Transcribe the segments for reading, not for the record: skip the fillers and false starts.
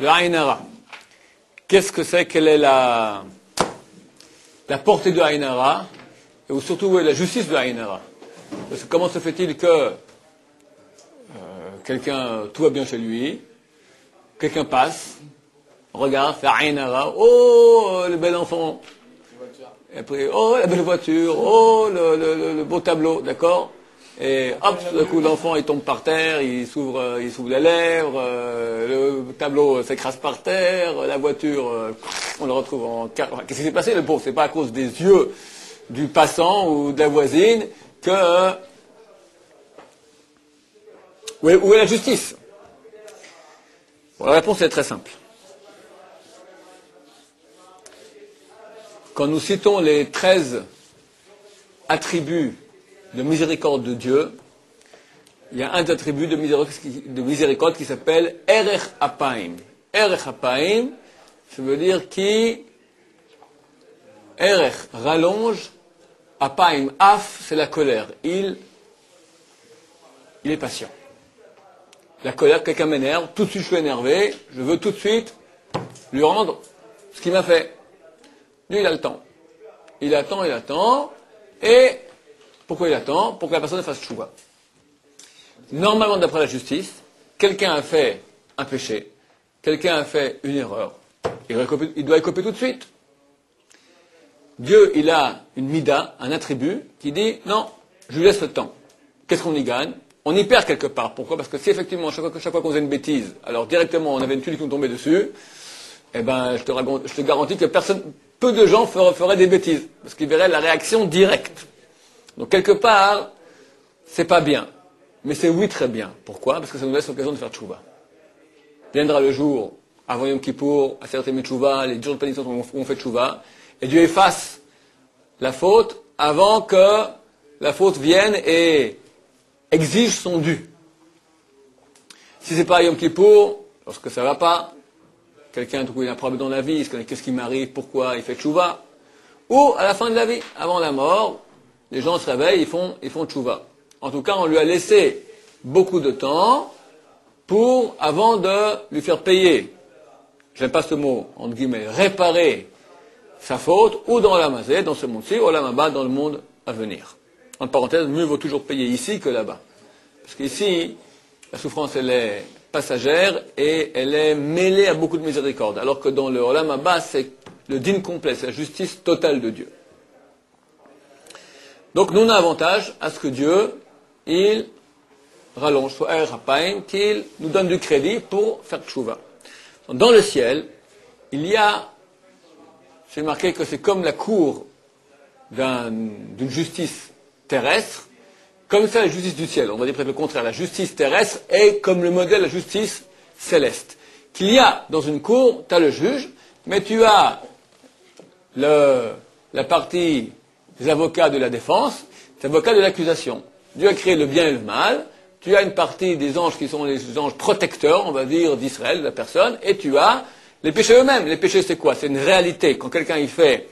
Le Aïn Hara. Qu'est-ce que c'est? Quelle est la portée de Aïn Hara? Et surtout, où est la justice de Aïn Hara? Parce que comment se fait-il que quelqu'un, tout va bien chez lui, quelqu'un passe, regarde, fait Aïn Hara, oh, le bel enfant, et après, oh, la belle voiture, oh, le beau tableau, d'accord? Et hop, tout d'un coup, l'enfant, il tombe par terre, il s'ouvre les lèvres, le tableau s'écrase par terre, la voiture, on le retrouve en... Qu'est-ce qui s'est passé? Le pauvre, c'est pas à cause des yeux du passant ou de la voisine que... Où est la justice? Bon, la réponse est très simple. Quand nous citons les 13 attributs de miséricorde de Dieu, il y a un des attributs de miséricorde qui s'appelle Erech Apaim. Erech Apaim, ça veut dire qui Erech, rallonge, Apaim, Af, c'est la colère. Il est patient. La colère, quelqu'un m'énerve, tout de suite je suis énervé, je veux tout de suite lui rendre ce qu'il m'a fait. Lui, il a le temps. Il attend, et pourquoi il attend? Pour que la personne fasse tchouva. Normalement, d'après la justice, quelqu'un a fait un péché, quelqu'un a fait une erreur, il doit écoper tout de suite. Dieu, il a une mida, un attribut, qui dit, non, je lui laisse le temps. Qu'est-ce qu'on y gagne? On y perd quelque part. Pourquoi? Parce que si effectivement, chaque fois qu'on faisait une bêtise, alors directement on avait une tuile qui nous tombait dessus, eh ben, je te garantis que peu de gens feraient des bêtises, parce qu'ils verraient la réaction directe. Donc quelque part, c'est pas bien. Mais c'est oui très bien. Pourquoi? Parce que ça nous laisse l'occasion de faire tchouva. Viendra le jour, avant Yom Kippour, à certaines tchouva, les jours de pénitence où on fait tchouva, et Dieu efface la faute avant que la faute vienne et exige son dû. Si c'est pas Yom Kippour, lorsque ça va pas, quelqu'un tout coup il a un problème dans la vie, qu'est-ce qui m'arrive, pourquoi, il fait tchouva, ou à la fin de la vie, avant la mort, les gens se réveillent, ils font tchouva. En tout cas, on lui a laissé beaucoup de temps avant de lui faire payer, j'aime pas ce mot, entre guillemets, réparer sa faute, ou dans l'amazé, dans ce monde-ci, ou l'amaba, dans le monde à venir. En parenthèse, mieux vaut toujours payer ici que là-bas. Parce qu'ici, la souffrance, elle est passagère et elle est mêlée à beaucoup de miséricorde. Alors que dans le Olam Haba, c'est le din complet, c'est la justice totale de Dieu. Donc nous, on a avantage à ce que Dieu, il rallonge, soit Er Hapaim, qu'il nous donne du crédit pour faire tchouva. Dans le ciel, il y a, j'ai marqué que c'est comme la cour d'une justice terrestre, comme ça la justice du ciel. On va dire peut-être le contraire. La justice terrestre est comme le modèle de la justice céleste. Qu'il y a dans une cour, tu as le juge, mais tu as la partie des avocats de la défense, des avocats de l'accusation. Dieu a créé le bien et le mal. Tu as une partie des anges qui sont les anges protecteurs, on va dire, d'Israël, de la personne, et tu as les péchés eux-mêmes. Les péchés, c'est quoi? C'est une réalité. Quand quelqu'un il fait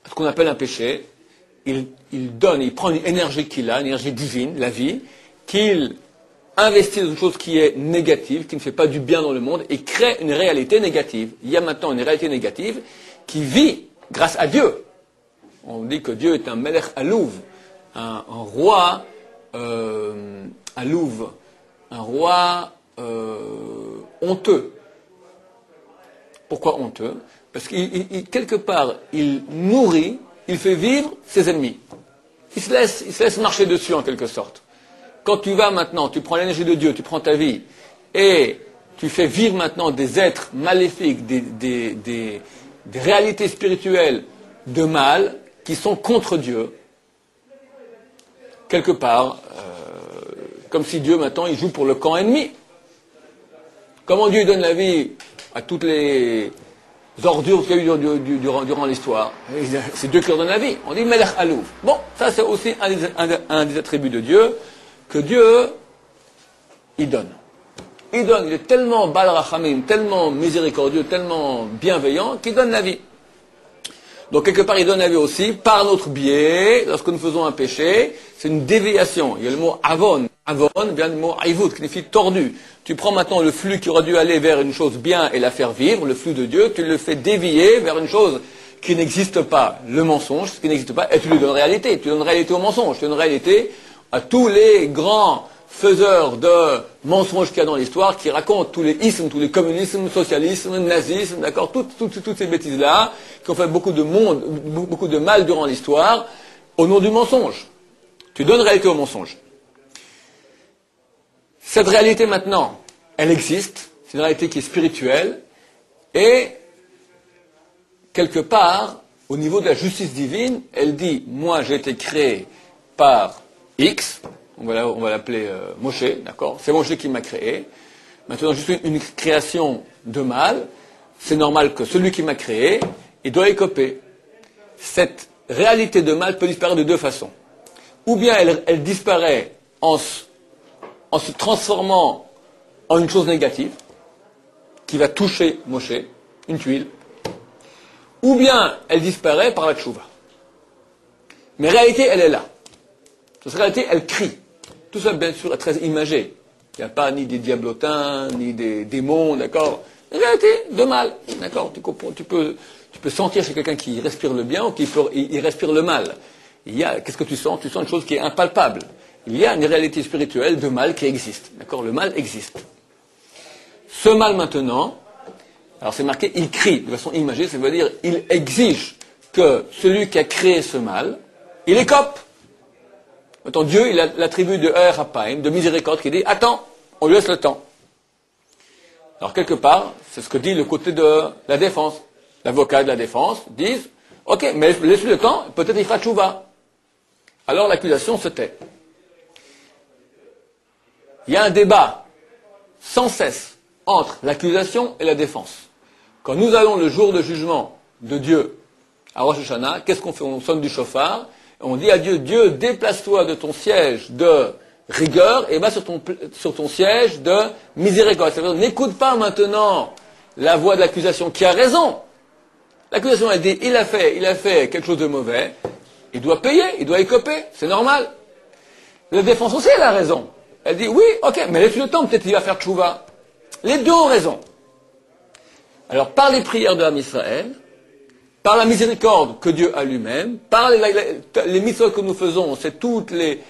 ce qu'on appelle un péché, il prend une énergie qu'il a, une énergie divine, la vie, qu'il investit dans une chose qui est négative, qui ne fait pas du bien dans le monde, et crée une réalité négative. Il y a maintenant une réalité négative qui vit grâce à Dieu. On dit que Dieu est un melech alouv, un roi alouv, un roi honteux. Pourquoi honteux? Parce qu'il quelque part, il nourrit, il fait vivre ses ennemis. Il se laisse marcher dessus en quelque sorte. Quand tu vas maintenant, tu prends l'énergie de Dieu, tu prends ta vie, et tu fais vivre maintenant des êtres maléfiques, des réalités spirituelles de mal qui sont contre Dieu, quelque part, comme si Dieu maintenant il joue pour le camp ennemi. Comment Dieu donne la vie à toutes les ordures qu'il y a eu durant l'histoire? C'est Dieu qui leur donne la vie. On dit Melech Alouv. Bon, ça c'est aussi un des attributs de Dieu, que Dieu, il donne. Il donne, il est tellement Bal Rachamim, tellement miséricordieux, tellement bienveillant, qu'il donne la vie. Donc quelque part, il donne la vie aussi par notre biais, lorsque nous faisons un péché, c'est une déviation. Il y a le mot avon. Avon vient du mot aïvout, qui signifie tordu. Tu prends maintenant le flux qui aurait dû aller vers une chose bien et la faire vivre, le flux de Dieu, tu le fais dévier vers une chose qui n'existe pas, le mensonge, ce qui n'existe pas, et tu lui donnes réalité. Tu donnes réalité au mensonge, tu donnes réalité à tous les grands faiseurs de mensonges qu'il y a dans l'histoire, qui racontent tous les ismes, tous les communismes, socialisme, nazisme, d'accord, toutes ces bêtises-là, qui ont fait beaucoup de mal durant l'histoire, au nom du mensonge. Tu donnes réalité au mensonge. Cette réalité maintenant, elle existe, c'est une réalité qui est spirituelle, et quelque part, au niveau de la justice divine, elle dit, moi j'ai été créé par X, on va l'appeler Moshe, d'accord, c'est Moshe qui m'a créé, maintenant je suis une création de mal, c'est normal que celui qui m'a créé, il doit écoper. Cette réalité de mal peut disparaître de deux façons. Ou bien elle disparaît en se transformant en une chose négative, qui va toucher Moshe, une tuile, ou bien elle disparaît par la tchouva. Mais en réalité, elle est là. Cette réalité, elle crie. Tout ça, bien sûr, est très imagé. Il n'y a pas ni des diablotins, ni des démons, d'accord. Une réalité de mal, d'accord. Tu peux sentir chez quelqu'un qui respire le bien ou il respire le mal. Qu'est-ce que tu sens? Tu sens une chose qui est impalpable. Il y a une réalité spirituelle de mal qui existe. D'accord? Le mal existe. Ce mal maintenant, alors c'est marqué, il crie de façon imagée, ça veut dire, il exige que celui qui a créé ce mal, il écope. Maintenant, Dieu, il a l'attribut de Hapaim, de miséricorde, qui dit, attends, on lui laisse le temps. Alors quelque part, c'est ce que dit le côté de la défense. L'avocat de la défense dit, ok, mais laisse-lui le temps, peut-être il fera tchouva. Alors l'accusation se tait. Il y a un débat sans cesse entre l'accusation et la défense. Quand nous allons le jour de jugement de Dieu à Rosh Hashanah, qu'est-ce qu'on fait? On sonne du chauffard, et on dit à Dieu, Dieu, déplace-toi de ton siège de rigueur et va sur ton siège de miséricorde. C'est-à-dire, n'écoute pas maintenant la voix de l'accusation qui a raison. L'accusation a dit, il a fait quelque chose de mauvais, il doit payer, il doit écoper, c'est normal. La défense aussi, elle a raison. Elle dit, oui, ok, mais laisse le temps, peut-être qu'il va faire tchouva. Les deux ont raison. Alors, par les prières de l'âme Israël, par la miséricorde que Dieu a lui-même, par les mitzvot que nous faisons, c'est toutes les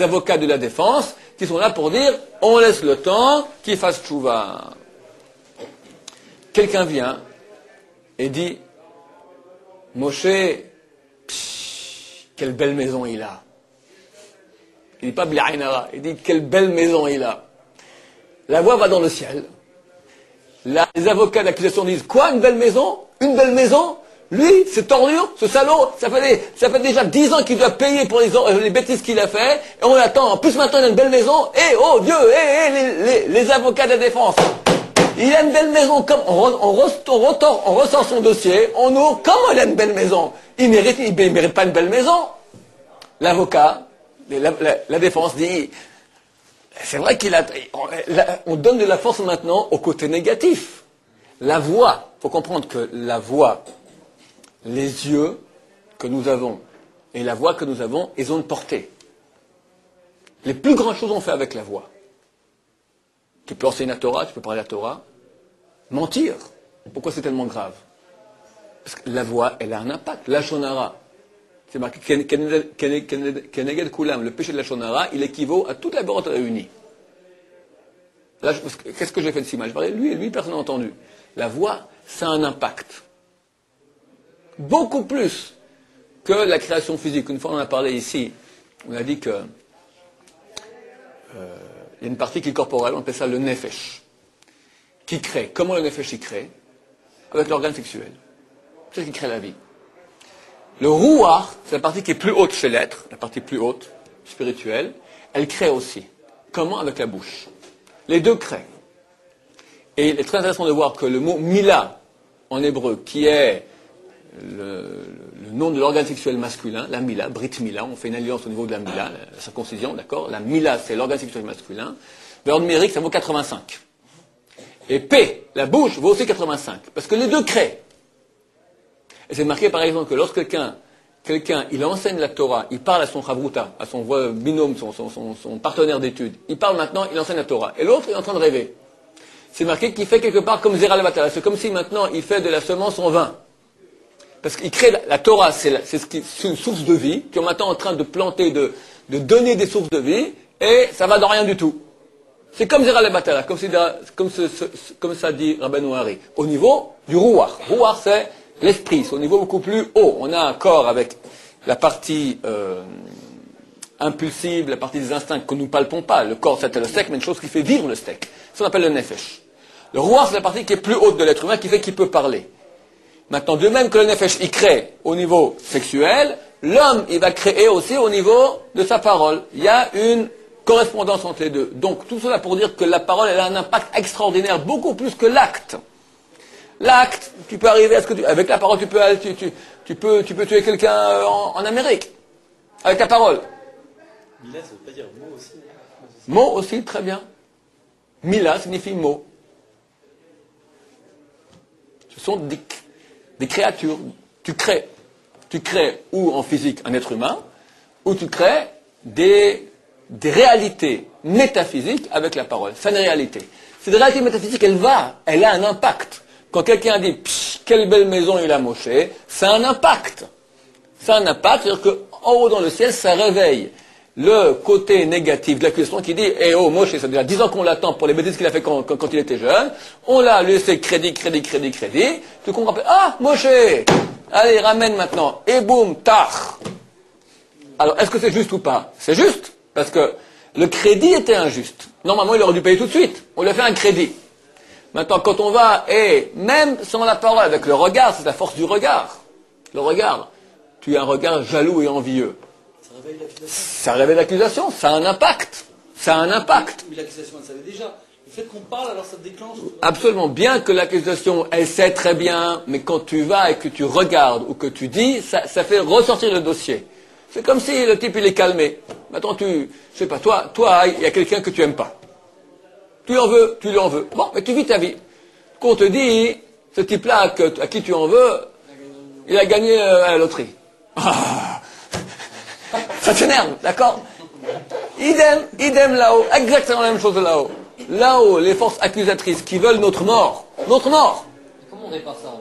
avocats de la défense qui sont là pour dire, on laisse le temps qu'il fasse tchouva. Quelqu'un vient et dit, Moshe, quelle belle maison il a. Il dit pas Bli'ainara, il dit quelle belle maison il a. La voix va dans le ciel. Les avocats d'accusation disent, quoi, une belle maison? Une belle maison? Lui, ce tordure, ce salaud, ça fait déjà 10 ans qu'il doit payer pour les bêtises qu'il a fait, et on attend. En plus, maintenant, il a une belle maison, et oh Dieu, les avocats de la défense. Il a une belle maison, comme on ressort son dossier, on ouvre, comment il a une belle maison? Il mérite pas une belle maison. L'avocat, la défense dit, c'est vrai on donne de la force maintenant au côté négatif. La voix, il faut comprendre que la voix, les yeux que nous avons et la voix que nous avons, ils ont une portée. Les plus grandes choses on fait avec la voix. Tu peux enseigner la Torah, tu peux parler la Torah. Mentir. Pourquoi c'est tellement grave? Parce que la voix, elle a un impact. La shonara, c'est marqué Keneged Kulam, le péché de la shonara, il équivaut à toute la borote réunie. Qu'est-ce que j'ai fait de si mal? Je parlais de lui et lui, personne n'a entendu. La voix, ça a un impact. Beaucoup plus que la création physique. Une fois, on en a parlé ici. On a dit que il y a une partie qui est corporelle, on appelle ça le nefesh, qui crée. Comment le nefesh y crée? Avec l'organe sexuel. C'est ce qui crée la vie. Le ruach, c'est la partie qui est plus haute chez l'être, la partie plus haute, spirituelle, elle crée aussi. Comment? Avec la bouche. Les deux créent. Et il est très intéressant de voir que le mot mila, en hébreu, qui est le nom de l'organe sexuel masculin, la mila, brit mila, on fait une alliance au niveau de la mila, la circoncision, d'accord? La mila, c'est l'organe sexuel masculin. Valeur numérique, ça vaut 85. Et P, la bouche, vaut aussi 85. Parce que les deux créent. Et c'est marqué par exemple que lorsque quelqu'un quelqu'un, il enseigne la Torah, il parle à son chavruta, à son binôme, son partenaire d'études. Il parle maintenant, il enseigne la Torah. Et l'autre, il est en train de rêver. C'est marqué qu'il fait quelque part comme Zera Levatala. C'est comme si maintenant, il fait de la semence en vin. Parce qu'il crée la Torah, c'est une source de vie, qui est maintenant en train de planter, de donner des sources de vie, et ça va dans rien du tout. C'est comme Zera Levatala, comme ça dit Rabbeinu Hari. Au niveau du Ruach. Ruach, c'est l'esprit, c'est au niveau beaucoup plus haut. On a un corps avec la partie impulsive, la partie des instincts que nous ne palpons pas. Le corps, c'est le steak, mais une chose qui fait vivre le steak. Ça, on appelle le nefesh. Le ruach, c'est la partie qui est plus haute de l'être humain, qui fait qu'il peut parler. Maintenant, de même que le nefesh, il crée au niveau sexuel, l'homme, il va créer aussi au niveau de sa parole. Il y a une correspondance entre les deux. Donc, tout cela pour dire que la parole, elle a un impact extraordinaire, beaucoup plus que l'acte. L'acte, tu peux arriver à ce que avec la parole, tu peux tuer quelqu'un en Amérique. Avec ta parole. Mila, ça veut pas dire mot aussi. Mot aussi, très bien. Mila signifie mot. Ce sont des créatures. Tu crées ou en physique un être humain, ou tu crées des réalités métaphysiques avec la parole. C'est une réalité. Cette réalité métaphysique, elle a un impact. Quand quelqu'un dit « quelle belle maison il a moché », ça a un impact. Ça a un impact, c'est-à-dire qu'en haut dans le ciel, ça réveille le côté négatif de l'accusation qui dit « eh oh, Moshe, ça fait déjà 10 ans qu'on l'attend pour les bêtises qu'il a fait quand il était jeune, on l'a laissé crédit, tu comprends pas, ah, Moshe, allez, ramène maintenant, et boum, tach !» Alors, est-ce que c'est juste ou pas? C'est juste, parce que le crédit était injuste. Normalement, il aurait dû payer tout de suite. On lui a fait un crédit. Maintenant, quand on va, et même sans la parole, avec le regard, c'est la force du regard. Le regard. Tu as un regard jaloux et envieux. Ça réveille l'accusation. Ça réveille l'accusation, ça a un impact. Ça a un impact. Mais l'accusation, elle savait déjà. Le fait qu'on parle, alors ça déclenche. Absolument. Bien que l'accusation, elle sait très bien, mais quand tu vas et que tu regardes ou que tu dis, ça fait ressortir le dossier. C'est comme si le type, il est calmé. Maintenant, je sais pas, toi, il y a quelqu'un que tu aimes pas. Tu lui en veux. Bon, mais tu vis ta vie. Quand on te dit, ce type-là à qui tu en veux, il a gagné à la loterie. Ah, ça t'énerve, d'accord? Idem là-haut, exactement la même chose là-haut. Là-haut, les forces accusatrices qui veulent notre mort. Notre mort. Comment on répare ça?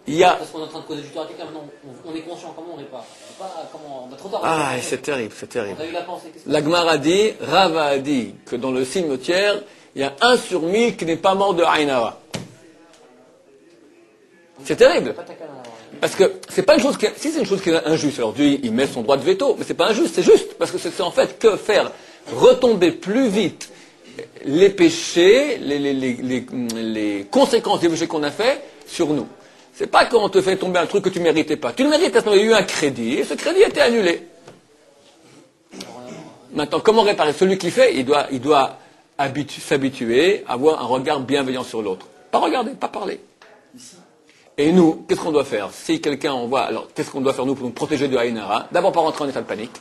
Il y a... Parce qu'on est en train de causer du tort à quelqu'un, maintenant on est conscient, comment on répare? On a trop tard. Ah, c'est terrible, c'est terrible. On a eu la pensée. La Gemara a dit, Rava a dit, que dans le cimetière, il y a 1 sur 1000 qui n'est pas mort de Ainara. C'est terrible. Parce que c'est pas une chose si c'est une chose qui est injuste, alors Dieu il met son droit de veto, mais c'est pas injuste, c'est juste, parce que c'est en fait que faire retomber plus vite les péchés, les conséquences des péchés qu'on a fait sur nous. C'est pas quand on te fait tomber un truc que tu méritais pas. Tu le mérites parce qu'il y a eu un crédit, et ce crédit a été annulé. Maintenant, comment réparer? Celui qui fait, il doit s'habituer à avoir un regard bienveillant sur l'autre. Pas regarder, pas parler. Et nous, qu'est-ce qu'on doit faire? Si quelqu'un envoie, alors qu'est-ce qu'on doit faire nous pour nous protéger de Haïnara? D'abord, pas rentrer en état de panique.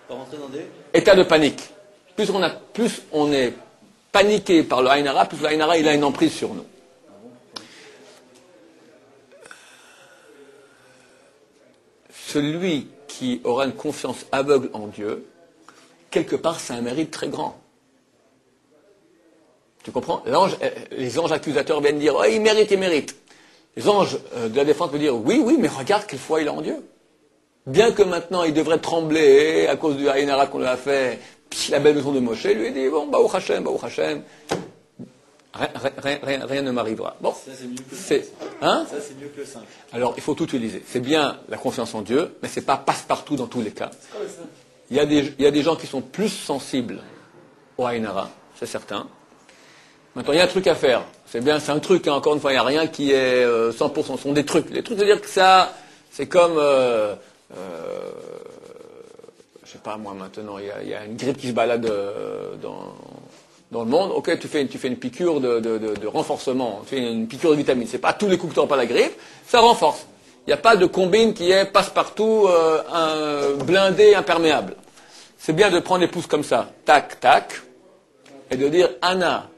Pas rentrer dans des... État de panique. Plus on est paniqué par le Haïnara, plus le Haïnara, il a une emprise sur nous. Celui qui aura une confiance aveugle en Dieu, quelque part, c'est un mérite très grand. Tu comprends? Les anges accusateurs viennent dire, oh, il mérite. Les anges de la défense peuvent dire, oui, mais regarde quelle foi il a en Dieu. Bien que maintenant il devrait trembler à cause du Haïnara qu'on lui a fait, la belle maison de Moshe, lui a dit, bon, Baruch Hashem, rien ne m'arrivera. Bon, ça, c'est mieux que le 5. Hein? Ça, c'est mieux que le 5. Alors, il faut tout utiliser. C'est bien la confiance en Dieu, mais c'est pas passe-partout dans tous les cas. Il y a des gens qui sont plus sensibles au Haïnara, c'est certain. Maintenant, il y a un truc à faire. C'est bien, c'est un truc, hein, encore une fois, il n'y a rien qui est 100%. Ce sont des trucs. Les trucs, c'est-à-dire que ça, c'est comme, je sais pas moi maintenant, il y a une grippe qui se balade dans le monde. Ok, tu fais une piqûre de renforcement, tu fais une piqûre de vitamine. C'est pas tous les coups que tu n'auras pas la grippe, ça renforce. Il n'y a pas de combine qui est passe-partout, blindé, imperméable. C'est bien de prendre les pouces comme ça, tac, tac, et de dire Anna,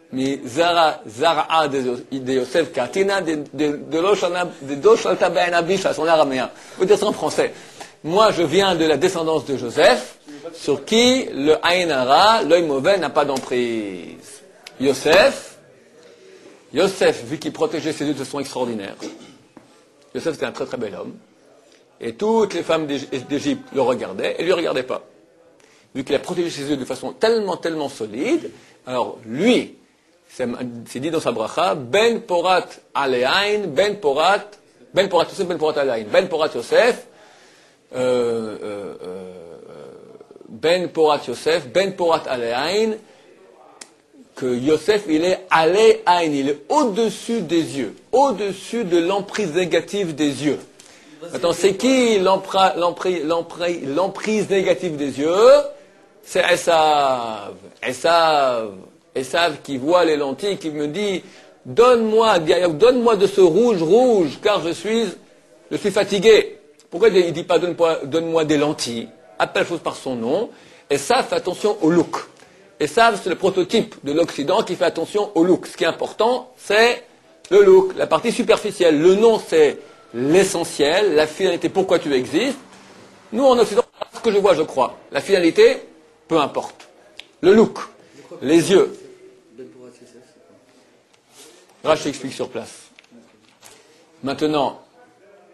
Zara de Yosef Katina de Doshalta Ben Abisha, son araméen. Je veux dire ça en français. Moi, je viens de la descendance de Joseph, sur qui le Aïn Hara, l'œil mauvais, n'a pas d'emprise. Yosef, vu qu'il protégeait ses yeux de façon extraordinaire, Yosef c'était un très très bel homme, et toutes les femmes d'Égypte le regardaient et lui regardaient pas. Vu qu'il a protégé ses yeux de façon tellement solide, alors lui, c'est dit dans sa bracha, Ben Porat Aleain, Ben Porat Yosef, Ben Porat Aleain, Ben Porat Yosef, Ben Porat Yosef, Ben Porat Aleain, que Yosef, il est Aleain, il est au-dessus des yeux, au-dessus de l'emprise négative des yeux. Attends, c'est qui l'emprise négative des yeux? C'est Esav qui voit les lentilles, qui me dit, donne-moi de ce rouge, car je suis fatigué. Pourquoi il ne dit pas donne-moi des lentilles? Appelle la chose par son nom. Esav fait attention au look. Esav, c'est le prototype de l'Occident qui fait attention au look. Ce qui est important, c'est le look, la partie superficielle. Le nom, c'est l'essentiel, la finalité, pourquoi tu existes. Nous, en Occident, ce que je vois, je crois. La finalité, peu importe. Le look, les yeux. Rachid explique sur place. Maintenant,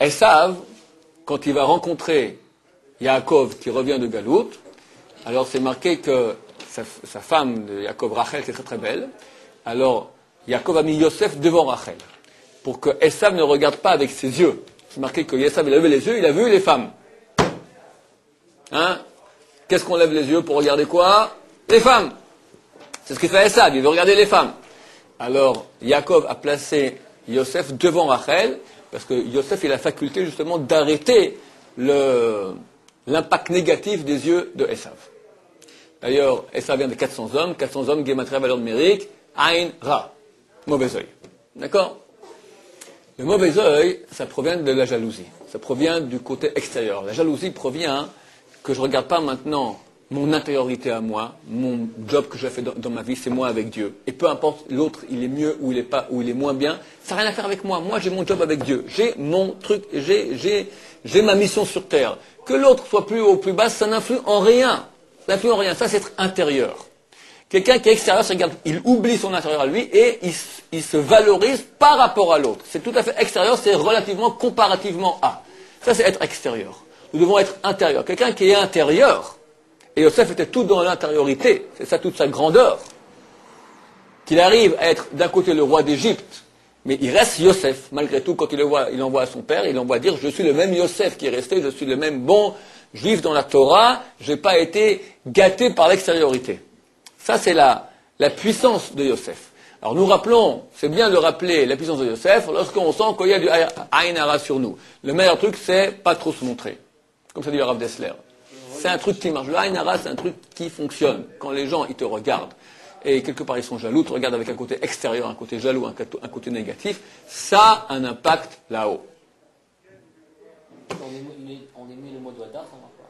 Esav, quand il va rencontrer Yaakov qui revient de Galout, alors c'est marqué que sa femme de Yaakov, Rachel, c'est très très belle. Alors, Yaakov a mis Yosef devant Rachel, pour que Esav ne regarde pas avec ses yeux. C'est marqué que Esav, il a levé les yeux, il a vu les femmes. Hein? Qu'est-ce qu'on lève les yeux pour regarder quoi? Les femmes. C'est ce qu'il fait Esav, il veut regarder les femmes. Alors, Yaakov a placé Yosef devant Rachel, parce que Yosef, il a la faculté justement d'arrêter l'impact négatif des yeux de Esav. D'ailleurs, Esav vient de 400 hommes, Gématria, valeur numérique, Ain, Ra, mauvais œil. D'accord? Le mauvais œil, ça provient de la jalousie. Ça provient du côté extérieur. La jalousie provient que je ne regarde pas maintenant mon intériorité à moi, mon job que j'ai fait dans ma vie, c'est moi avec Dieu. Et peu importe l'autre, il est mieux ou il est pas, ou il est moins bien, ça n'a rien à faire avec moi. Moi, j'ai mon job avec Dieu. J'ai mon truc, j'ai ma mission sur terre. Que l'autre soit plus haut ou plus bas, ça n'influe en rien. Ça n'influe en rien. Ça, c'est être intérieur. Quelqu'un qui est extérieur, il oublie son intérieur à lui et il se valorise par rapport à l'autre. C'est tout à fait extérieur, c'est relativement, comparativement à. Ça, c'est être extérieur. Nous devons être intérieur. Quelqu'un qui est intérieur, et Yosef était tout dans l'intériorité, c'est ça toute sa grandeur, qu'il arrive à être d'un côté le roi d'Égypte, mais il reste Yosef, malgré tout, quand il envoie à son père, il envoie dire, je suis le même Yosef qui est resté, je suis le même bon juif dans la Torah, je n'ai pas été gâté par l'extériorité. Ça, c'est la puissance de Yosef. Alors nous rappelons, c'est bien de rappeler la puissance de Yosef lorsqu'on sent qu'il y a du Aïn Hara sur nous. Le meilleur truc, c'est pas trop se montrer. Comme ça dit le Rav Dessler. C'est un truc qui marche. Le Aïn Hara, c'est un truc qui fonctionne. Quand les gens, ils te regardent, et quelque part ils sont jaloux, te regardent avec un côté extérieur, un côté jaloux, un côté négatif, ça a un impact là-haut. On est mis le mois de Hadar, ça marche pas.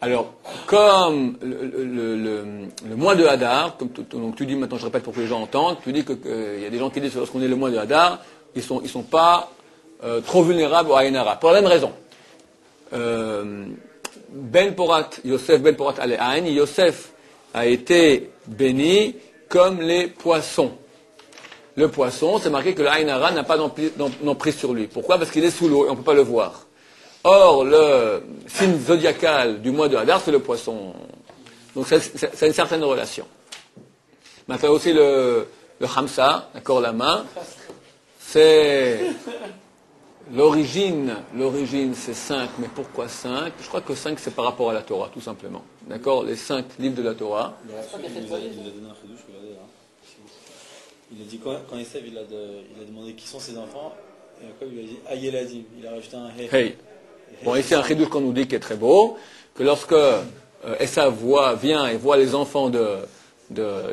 Alors, comme le mois de Hadar, donc tu dis maintenant, je répète pour que les gens entendent, tu dis qu'il y a des gens qui disent que lorsqu'on est le mois de Hadar, ils sont pas trop vulnérables au Aïn Hara. Pour la même raison. Ben Porat Yosef, Ben Porat Aleain, Yosef a été béni comme les poissons. Le poisson, c'est marqué que le Aïn Hara n'a pas d'emprise sur lui. Pourquoi? Parce qu'il est sous l'eau et on ne peut pas le voir. Or, le signe zodiacal du mois de Hadar, c'est le poisson. Donc, c'est une certaine relation. Maintenant aussi le Hamsa, d'accord, la main, c'est l'origine c'est 5, mais pourquoi 5? Je crois que 5 c'est par rapport à la Torah, tout simplement. D'accord, les 5 livres de la Torah. Il a donné un chidouche, regardez là. Il a dit quand Esav il a demandé qui sont ses enfants, et Jacob il a dit Ayeladim. Il a rajouté un hey. Hey. Bon, ici un chidouche qu'on nous dit qui est très beau, que lorsque Esav vient et voit les enfants de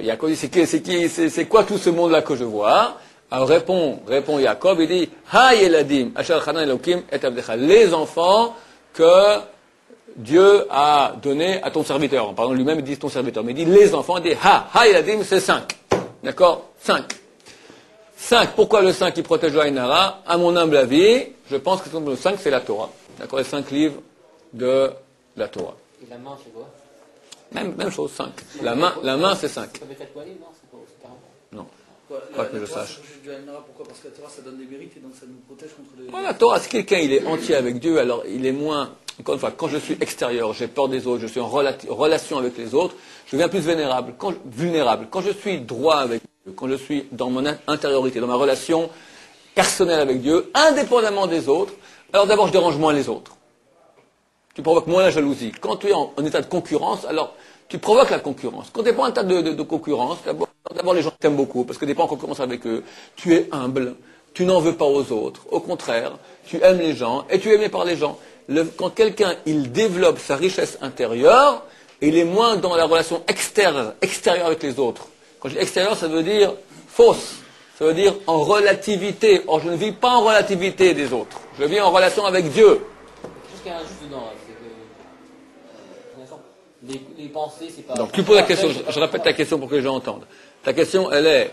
Jacob, il dit c'est quoi tout ce monde-là que je vois? Alors répond Jacob, il dit Hayeladim, Asher Chana Elokim et Abdecha, les enfants que Dieu a donnés à ton serviteur. En parlant lui-même, il dit ton serviteur, mais il dit les enfants, il dit Hayeladim, c'est 5. D'accord? 5. 5. Pourquoi le 5 qui protège le Ainara? À mon humble avis, je pense que le 5, c'est la Torah. D'accord? Les 5 livres de la Torah. Et la main, c'est quoi? Même chose, 5. La main, c'est 5. Ça peut être quoi, non? C'est pas 40. Non. Quoi, Pas que je Torah, sache. ça protège du Ainara, pourquoi? Parce que la Torah, ça donne des mérites et donc ça nous protège contre les... La Torah, si quelqu'un il est entier avec Dieu, alors il est moins... Encore une fois, quand je suis extérieur, j'ai peur des autres, je suis en relation avec les autres, je deviens plus vulnérable. Quand je suis droit avec Dieu, quand je suis dans mon intériorité, dans ma relation personnelle avec Dieu, indépendamment des autres, alors d'abord je dérange moins les autres. Tu provoques moins la jalousie. Quand tu es en état de concurrence, alors tu provoques la concurrence. Quand tu n'es pas en état de concurrence, d'abord les gens t'aiment beaucoup, parce que tu n'es pas en concurrence avec eux, tu es humble, tu n'en veux pas aux autres. Au contraire, tu aimes les gens et tu es aimé par les gens. Quand quelqu'un il développe sa richesse intérieure, il est moins dans la relation extérieure avec les autres. Quand je dis extérieure, ça veut dire fausse. Ça veut dire en relativité. Or, je ne vis pas en relativité des autres. Je vis en relation avec Dieu. Juste qu'il y a un juste dedans, là, c'est que. Les pensées, c'est pas. Donc, tu poses la question, je répète ta question pour que les gens entendent. Ta question, elle est,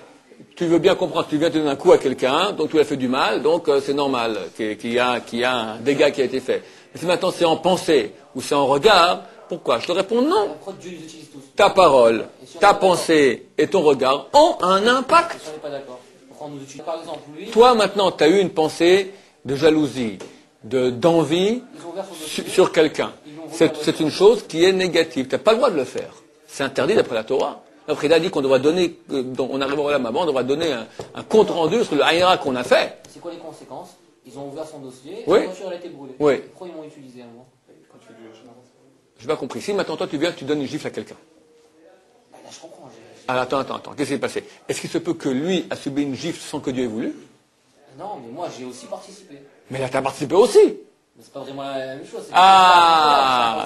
tu veux bien comprendre que tu viens de donner un coup à quelqu'un, donc tu lui as fait du mal, donc c'est normal qu'il y a un dégât qui a été fait. Mais si maintenant c'est en pensée ou c'est en regard, pourquoi? Je te réponds non. Pourquoi Dieu les utilise tous? Ta parole, si on ta est pas pensée et ton regard ont un impact. Si on n'est pas d'accord, pourquoi on nous utilise? Par exemple, lui, Toi, maintenant, tu as eu une pensée de jalousie, d'envie ils ont ouvert son dossier. sur quelqu'un. C'est une chose qui est négative. Tu n'as pas le droit de le faire. C'est interdit d'après la Torah. Après, il a dit qu'on devra donner, on arrivera là maintenant, on devra donner un compte rendu sur le haïra qu'on a fait. C'est quoi les conséquences? Ils ont ouvert son dossier, Oui. la voiture elle a été brûlée. Oui. Pourquoi ils m'ont utilisé à moi? Je n'ai pas compris. Si maintenant toi tu viens, tu donnes une gifle à quelqu'un. Bah, là je comprends. Alors attends. Qu'est-ce qui s'est passé? Est-ce qu'il se peut que lui a subi une gifle sans que Dieu ait voulu? Non, mais moi j'ai aussi participé. Mais là, tu as participé aussi. Mais c'est pas vraiment la même chose.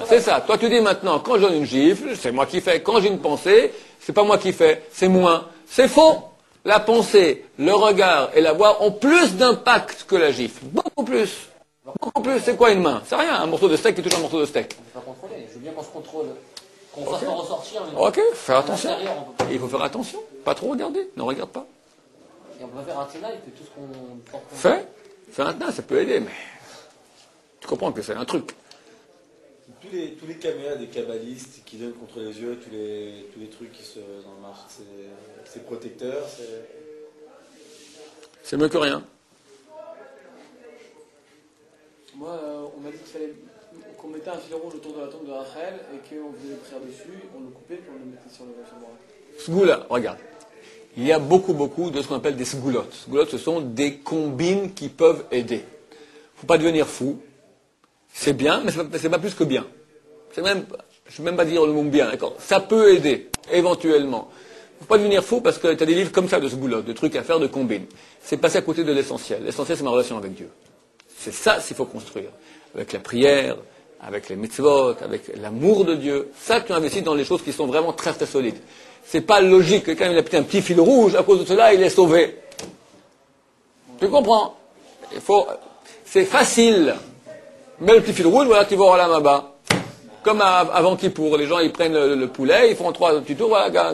C'est ça. Toi, tu dis maintenant, quand je donne une gifle, c'est moi qui fais. Quand j'ai une pensée, c'est pas moi qui fais, c'est moi. C'est faux. La pensée, le regard et la voix ont plus d'impact que la gifle. Beaucoup plus. Beaucoup plus. C'est quoi une main? C'est rien. Un morceau de steak qui touche un morceau de steak. On ne peut pas contrôler. Je veux bien qu'on se contrôle. Qu'on fasse pas ressortir. Mais Ok, faire à attention. l'intérieur, on peut pas. Il faut faire attention. Pas trop regarder. Ne regarde pas. Et on peut faire un ténat et que tout ce qu'on porte. Fais un teint, ça peut aider, mais tu comprends que c'est un truc. Tous les caméras des kabbalistes qui donnent contre les yeux, tous les trucs qui se dans le marché, c'est protecteur, C'est mieux que rien. Moi, on m'a dit qu'on mettait un fil rouge autour de la tombe de Rachel et qu'on faisait des prières dessus, on le coupait puis on le mettait sur le bras. Sgoula, regarde. Il y a beaucoup de ce qu'on appelle des sgoulottes. Sgoulottes, ce sont des combines qui peuvent aider. Il ne faut pas devenir fou. C'est bien, mais c'est pas plus que bien. Je ne vais même pas dire le mot bien, d'accord? Ça peut aider, éventuellement. Il ne faut pas devenir fou parce que tu as des livres comme ça de sgoulottes, de trucs à faire, de combines. C'est passer à côté de l'essentiel. L'essentiel, c'est ma relation avec Dieu. C'est ça qu'il faut construire. Avec la prière, avec les mitzvot, avec l'amour de Dieu. Ça, tu investis dans les choses qui sont vraiment très solides. C'est pas logique. Quelqu'un il a pris un petit fil rouge, à cause de cela, il est sauvé. Tu comprends? C'est facile. Mets le petit fil rouge, voilà, tu vas au Lamaba. Comme avant Kippour, les gens ils prennent le poulet, ils font 3 petits tours, voilà,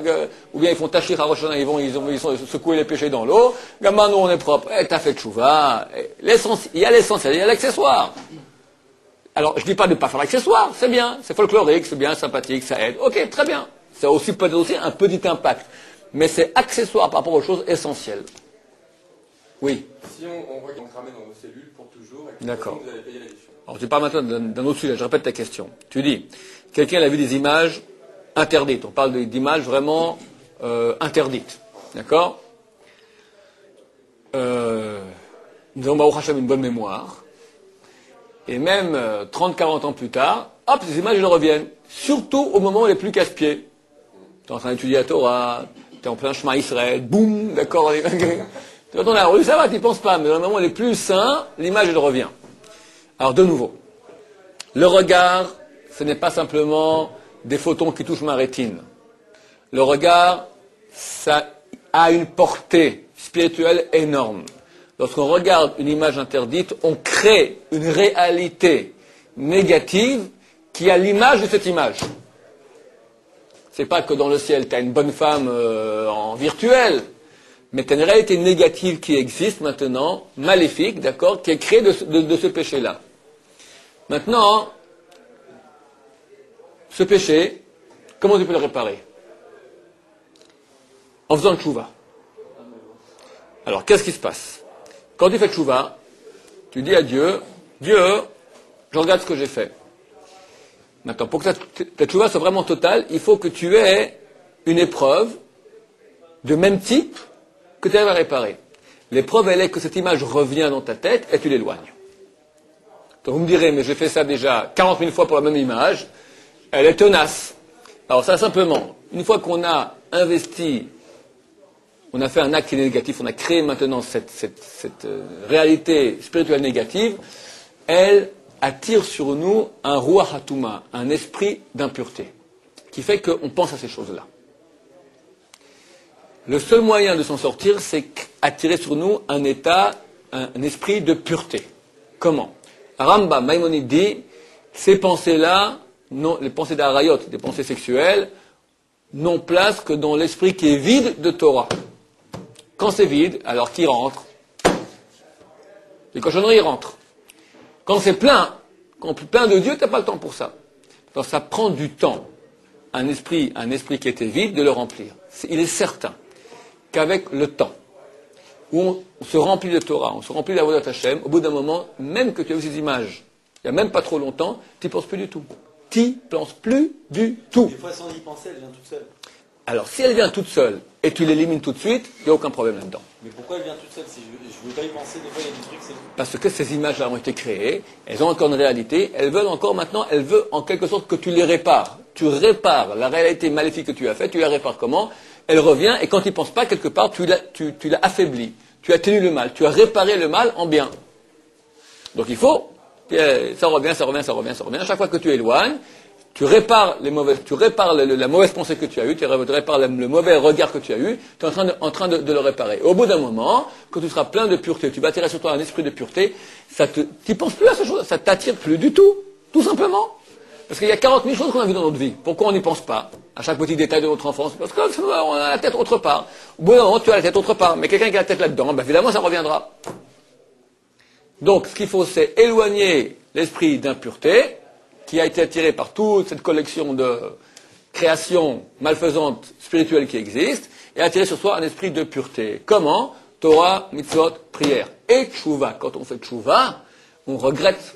ou bien ils font tachir à Rosh Hashanah, ils sont secouer les péchés dans l'eau. Gamin, nous on est propre. T'as fait tchouva. Il y a l'essentiel, il y a l'accessoire. Alors, je dis pas de ne pas faire l'accessoire, c'est bien, c'est folklorique, c'est bien, sympathique, ça aide. Ok, très bien. Ça aussi peut être aussi un petit impact. Mais c'est accessoire par rapport aux choses essentielles. Oui. Si on voit qu'on te ramène dans nos cellules pour toujours, et que D'accord. vous allez payer l'addition. Alors, tu parles maintenant d'un autre sujet, je répète ta question. Tu dis, quelqu'un a vu des images interdites. On parle d'images vraiment interdites. D'accord? Nous avons, Baruch Hashem, une bonne mémoire. Et même 30-40 ans plus tard, hop, ces images, elles reviennent. Surtout au moment les plus casse-pieds. Tu es en train d'étudier la Torah, tu es en plein chemin Israël, boum, d'accord. Tu vas dans la rue, ça va, tu n'y penses pas. Mais dans le moment les plus sains, l'image, elle revient. Alors, de nouveau, le regard, ce n'est pas simplement des photons qui touchent ma rétine. Le regard, ça a une portée spirituelle énorme. Lorsqu'on regarde une image interdite, on crée une réalité négative qui a l'image de cette image. C'est pas que dans le ciel, tu as une bonne femme en virtuel, mais tu as une réalité négative qui existe maintenant, maléfique, d'accord, qui est créée de ce péché-là. Maintenant, ce péché, comment tu peux le réparer? En faisant le tchouva. Alors, qu'est-ce qui se passe? Quand tu fais le tchouva, tu dis à Dieu, Dieu, je regarde ce que j'ai fait. Maintenant, pour que ta tchouva soit vraiment totale, il faut que tu aies une épreuve de même type que tu arrives à réparer. L'épreuve, elle est que cette image revient dans ta tête et tu l'éloignes. Donc vous me direz, mais j'ai fait ça déjà 40 000 fois pour la même image, elle est tenace. Alors ça, simplement, une fois qu'on a investi, on a fait un acte qui est négatif, on a créé maintenant cette réalité spirituelle négative, elle attire sur nous un ruach hatuma, un esprit d'impureté, qui fait qu'on pense à ces choses-là. Le seul moyen de s'en sortir, c'est attirer sur nous un état, un esprit de pureté. Comment? Rambam Maïmonide dit, ces pensées-là, non, les pensées d'Arayot, des pensées sexuelles, n'ont place que dans l'esprit qui est vide de Torah. Quand c'est vide, alors qui rentre? Les cochonneries rentrent. Quand c'est plein, quand plein de Dieu, tu n'as pas le temps pour ça. Donc ça prend du temps, un esprit qui était vide, de le remplir. Il est certain qu'avec le temps, où on se remplit de Torah, on se remplit d'Avodat Hashem, au bout d'un moment, même que tu as vu ces images, il n'y a même pas trop longtemps, tu n'y penses plus du tout. Tu n'y penses plus du tout. Des fois, sans y penser, elle vient toute seule. Alors, si elle vient toute seule, et tu l'élimines tout de suite, il n'y a aucun problème là-dedans. Mais pourquoi elle vient toute seule? Si je veux pas y penser, des fois, il y a des trucs, c'est... Parce que ces images-là ont été créées, elles ont encore une réalité, elles veulent en quelque sorte que tu les répares. Tu répares la réalité maléfique que tu as faite, tu la répares comment? Elle revient, et quand tu n'y penses pas, quelque part, tu l'as affaibli. Tu atténues le mal. Tu as réparé le mal en bien. Donc il faut, ça revient. À chaque fois que tu éloignes, tu répares la mauvaise pensée que tu as eue, tu répares le mauvais regard que tu as eu, tu es en train de le réparer. Au bout d'un moment, quand tu seras plein de pureté, tu vas attirer sur toi un esprit de pureté, tu n'y penses plus à ces choses, ça t'attire plus du tout simplement. Parce qu'il y a 40 000 choses qu'on a vues dans notre vie. Pourquoi on n'y pense pas à chaque petit détail de notre enfance? Parce qu'on a la tête autre part. Au bout d'un moment, tu as la tête autre part. Mais quelqu'un qui a la tête là-dedans, évidemment, ça reviendra. Donc, ce qu'il faut, c'est éloigner l'esprit d'impureté qui a été attiré par toute cette collection de créations malfaisantes spirituelles qui existent et attirer sur soi un esprit de pureté. Comment? Torah, mitzvot, prière. Et tchouva. Quand on fait tchouva, on regrette,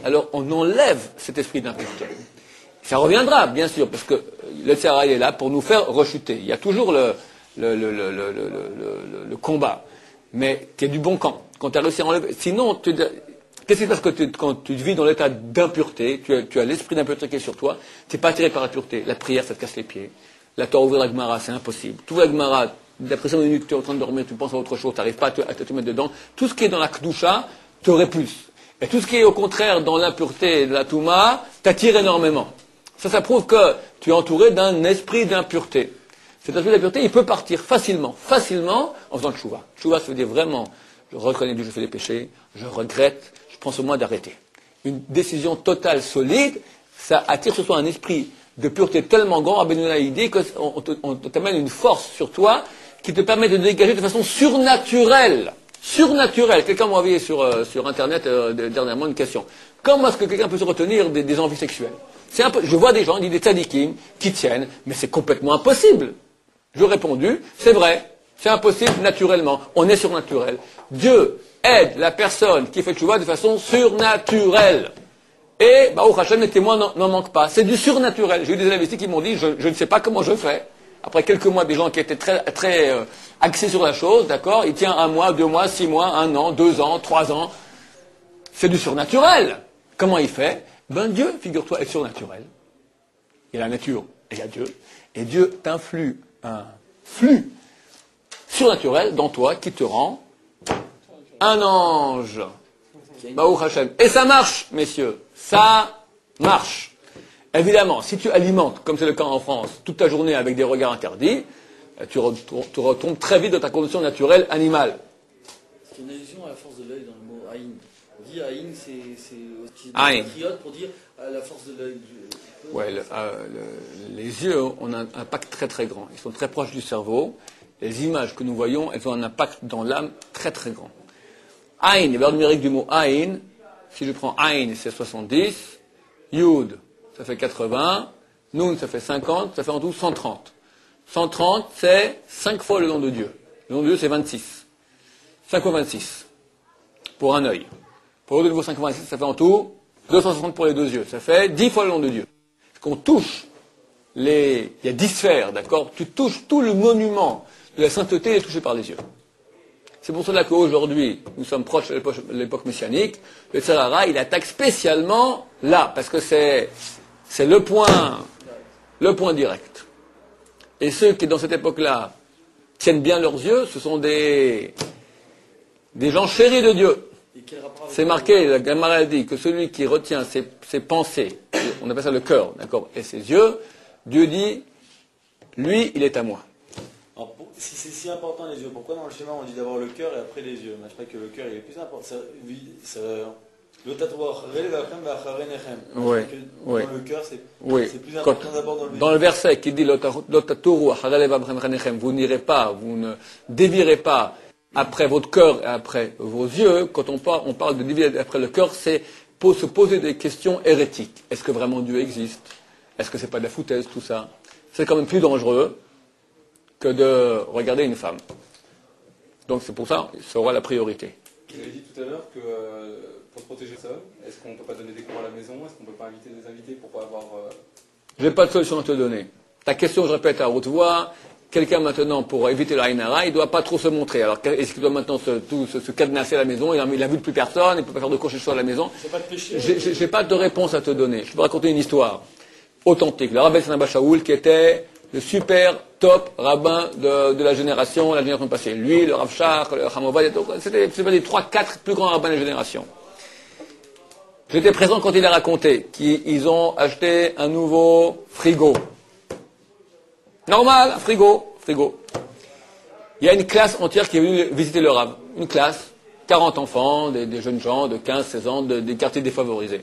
alors on enlève cet esprit d'impureté. Ça reviendra, bien sûr, parce que le Tsara est là pour nous faire rechuter. Il y a toujours le combat. Mais tu es du bon camp. Quand tu as réussi à enlever... Sinon, qu'est-ce qui se passe quand tu vis dans l'état d'impureté? Tu as l'esprit d'impureté qui est sur toi. Tu n'es pas attiré par la pureté. La prière, ça te casse les pieds. La Torah, ouvrir la Gemara, c'est impossible. Tu ouvres la Gemara, d'après 5 minutes, tu es en train de dormir, tu penses à autre chose, tu n'arrives pas à te mettre dedans. Tout ce qui est dans la Kedusha te repulse. Et tout ce qui est au contraire dans l'impureté de la Touma t'attire énormément. Ça prouve que tu es entouré d'un esprit d'impureté. Cet esprit d'impureté, il peut partir facilement en faisant le tchouva. Tchouva, ça veut dire vraiment, je reconnais que je fais des péchés, je regrette, je prends ce mois d'arrêter. Une décision totale, solide, ça attire sur toi un esprit de pureté tellement grand, Abenouna dit qu'on t'amène une force sur toi qui te permet de dégager de façon surnaturelle. Quelqu'un m'a envoyé sur Internet dernièrement une question. Comment est-ce que quelqu'un peut se retenir des envies sexuelles? Je vois des gens, des tzadikim, qui tiennent, mais c'est complètement impossible. Je répondu, c'est vrai, c'est impossible naturellement. On est surnaturel. Dieu aide la personne qui fait tchouva de façon surnaturelle. Et, Baruch Hashem, les témoins n'en manquent pas. C'est du surnaturel. J'ai eu des élèves ici qui m'ont dit, je ne sais pas comment je fais. Après quelques mois, des gens qui étaient très axés sur la chose, d'accord, il tient 1 mois, 2 mois, 6 mois, 1 an, 2 ans, 3 ans. C'est du surnaturel. Comment il fait? Dieu, figure-toi, est surnaturel. Il y a la nature et il y a Dieu. Et Dieu t'influe un flux surnaturel dans toi qui te rend un ange. Baruch Hashem. Et ça marche, messieurs. Ça marche. Évidemment, si tu alimentes, comme c'est le cas en France, toute ta journée avec des regards interdits, tu retombes très vite dans ta condition naturelle animale. C'est une allusion à la force de l'œil dans le mot Aïn. On dit Aïn, c'est aussi Aïn. patriote pour dire à la force de l'œil. Ouais, les yeux ont un impact très très grand. Ils sont très proches du cerveau. Les images que nous voyons, elles ont un impact dans l'âme très très grand. Aïn, la valeur numérique du mot Aïn, si je prends Aïn, c'est 70. Yud, ça fait 80. Nun, ça fait 50. Ça fait en tout 130. 130, c'est 5 fois le nom de Dieu. Le nom de Dieu, c'est 26. 5 fois 26. Pour un œil. Pour l'autre niveau 5 fois 26, ça fait en tout 260 pour les deux yeux. Ça fait 10 fois le nom de Dieu. Qu'on touche il y a 10 sphères, d'accord? Tu touches tout le monument de la sainteté est touché par les yeux. C'est pour cela qu'aujourd'hui, nous sommes proches de l'époque messianique, le Tzarara, il attaque spécialement là, parce que c'est le point direct. Et ceux qui, dans cette époque-là, tiennent bien leurs yeux, ce sont des gens chéris de Dieu. C'est marqué, la Gemara a dit que celui qui retient ses pensées, on appelle ça le cœur, d'accord, et ses yeux, Dieu dit, lui, il est à moi. Alors, si c'est si important les yeux, pourquoi dans le schéma on dit d'abord le cœur et après les yeux? Je crois que le cœur il est plus important. Le tatouage, Oui, oui. dans le cœur, c'est plus Quand, important d'abord dans le dans le verset qui dit vous n'irez pas, vous ne dévirez pas après votre cœur et après vos yeux. Quand on parle de dévirer après le cœur, c'est pour se poser des questions hérétiques. Est-ce que vraiment Dieu existe? Est-ce que c'est pas de la foutaise tout ça? C'est quand même plus dangereux que de regarder une femme. Donc c'est pour ça, ça aura la priorité. Vous avez dit tout à l'heure que pour protéger ça, est-ce qu'on ne peut pas donner des cours à la maison? Est-ce qu'on ne peut pas inviter des invités pour pas avoir... Je n'ai pas de solution à te donner. Ta question, je répète à haute voix, quelqu'un maintenant, pour éviter le Haïnara, il ne doit pas trop se montrer. Alors est-ce qu'il doit maintenant se cadenasser à la maison? Il a vu plus personne, il ne peut pas faire de cours chez soi à la maison. C'est pas de péché. Je n'ai pas de réponse à te donner. Je peux raconter une histoire authentique. Le rabbin Sanaba Shaoul, qui était le super top rabbin de la génération passée. Lui, le Rav Shach, le Hamovad, c'était les 3-4 plus grands rabbins de la génération. J'étais présent quand il a raconté qu'ils ont acheté un nouveau frigo. Normal, frigo. Il y a une classe entière qui est venue visiter le Rav. Une classe, 40 enfants, des jeunes gens de 15-16 ans, des quartiers défavorisés.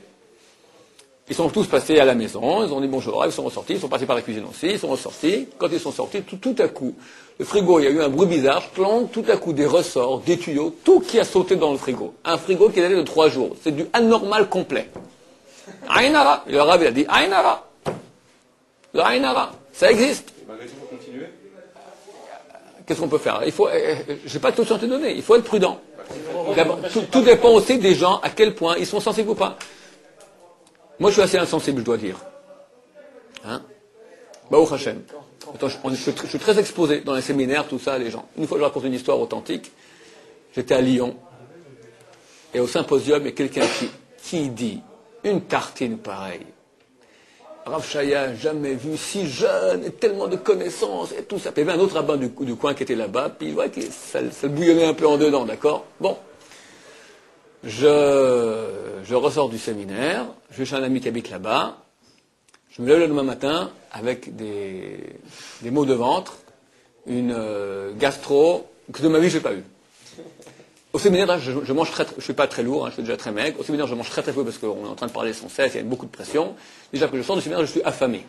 Ils sont tous passés à la maison, ils ont dit bonjour, ils sont ressortis, ils sont passés par la cuisine aussi, ils sont ressortis. Quand ils sont sortis, tout à coup, le frigo, il y a eu un bruit bizarre, tout à coup des ressorts, des tuyaux, tout qui a sauté dans le frigo. Un frigo qui datait de 3 jours. C'est du anormal complet. Aïnara. Le Rav, il a dit Aïnara. Le Aïnara. Ça existe. Et malgré tout, il faut continuer. Qu'est-ce qu'on peut faire? Je n'ai pas de solution à te donner, il faut être prudent. D'abord, tout dépend aussi des gens, à quel point ils sont sensibles ou pas. Moi, je suis assez insensible, je dois dire. Hein? Baruch Hashem. Attends, je suis très exposé dans les séminaires, tout ça, les gens. Une fois, je raconte une histoire authentique. J'étais à Lyon. Et au symposium, il y a quelqu'un qui dit une tartine pareille. Rav Shaya, jamais vu si jeune, et tellement de connaissances, et tout ça. Puis il y avait un autre rabbin du coin qui était là-bas, puis il voit que ça bouillonnait un peu en dedans, d'accord? Bon. Je ressors du séminaire, je vais chez un ami qui habite là-bas, je me lève le lendemain matin avec des maux de ventre, une gastro que de ma vie je n'ai pas eu. Au séminaire, là, je mange je suis pas très lourd, je suis déjà très maigre. Au séminaire, je mange très peu parce qu'on est en train de parler sans cesse, il y a beaucoup de pression. Déjà que je sors du séminaire, je suis affamé.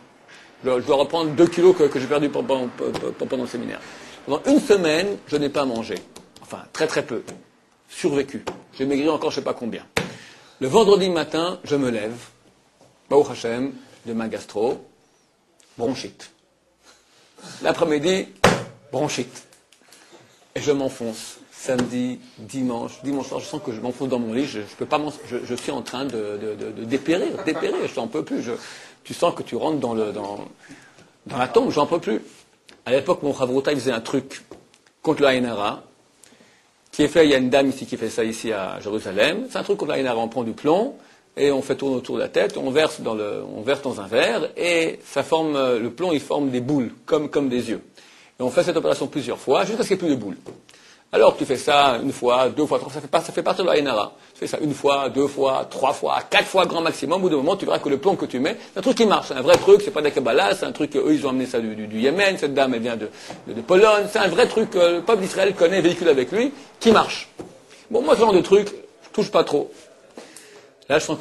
Je dois reprendre 2 kilos que j'ai perdu pendant le séminaire. Pendant une semaine, je n'ai pas mangé. Enfin, très très peu. Survécu. J'ai maigri encore je ne sais pas combien. Le vendredi matin, je me lève, Baruch Hashem, de ma gastro, bronchite. L'après-midi, bronchite. Et je m'enfonce. Samedi, dimanche soir, je sens que je m'enfonce dans mon lit, je peux pas je suis en train de dépérir, je n'en peux plus. Tu sens que tu rentres dans la tombe, j'en peux plus. À l'époque, mon Chavrota, il faisait un truc contre la Haïnara, qui est fait, il y a une dame ici qui fait ça ici à Jérusalem. C'est un truc contre la Haïnara, on prend du plomb, et on fait tourner autour de la tête, on verse dans un verre, et ça forme, le plomb, il forme des boules, comme des yeux. Et on fait cette opération plusieurs fois, jusqu'à ce qu'il n'y ait plus de boules. Alors tu fais ça une fois, 2 fois, 3 fois, ça fait partie de la Haïnara. Tu fais ça 1 fois, 2 fois, 3 fois, 4 fois grand maximum. Au bout d'un moment, tu verras que le plomb que tu mets, c'est un truc qui marche. C'est un vrai truc, c'est pas de la Kabbalah, c'est un truc, eux, ils ont amené ça du Yémen, cette dame, elle vient de Pologne. C'est un vrai truc, le peuple d'Israël connaît, véhicule avec lui, qui marche. Bon, moi, ce genre de truc, je touche pas trop. Là, je sens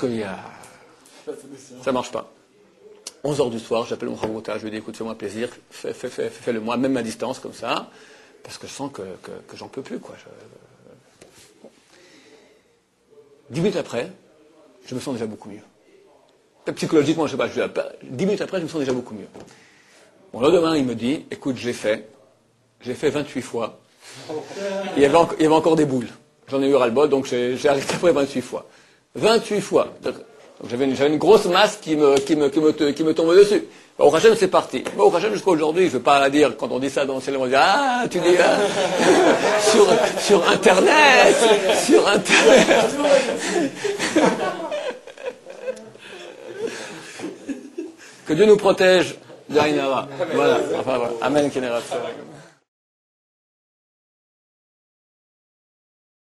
ça marche pas. 11h du soir, j'appelle mon Chavruta, je lui dis écoute, fais-moi plaisir, fais-le moi, même à distance comme ça, parce que je sens que j'en peux plus, quoi. 10 minutes après, je me sens déjà beaucoup mieux. Psychologiquement, je sais pas, 10 minutes après, je me sens déjà beaucoup mieux. Bon, le lendemain, il me dit écoute, j'ai fait 28 fois. Il y avait encore des boules. J'en ai eu ras-le-bol, donc j'ai arrêté après 28 fois. 28 fois. Donc j'avais une grosse masse qui me tombait dessus. Au Hachem, c'est parti. Au Hachem, jusqu'à aujourd'hui, je ne veux pas dire, quand on dit ça dans le ciel, on dit ah, tu dis sur Internet. Que Dieu nous protège d'Aïnara. Voilà. Enfin, voilà. Amen, Kénérat.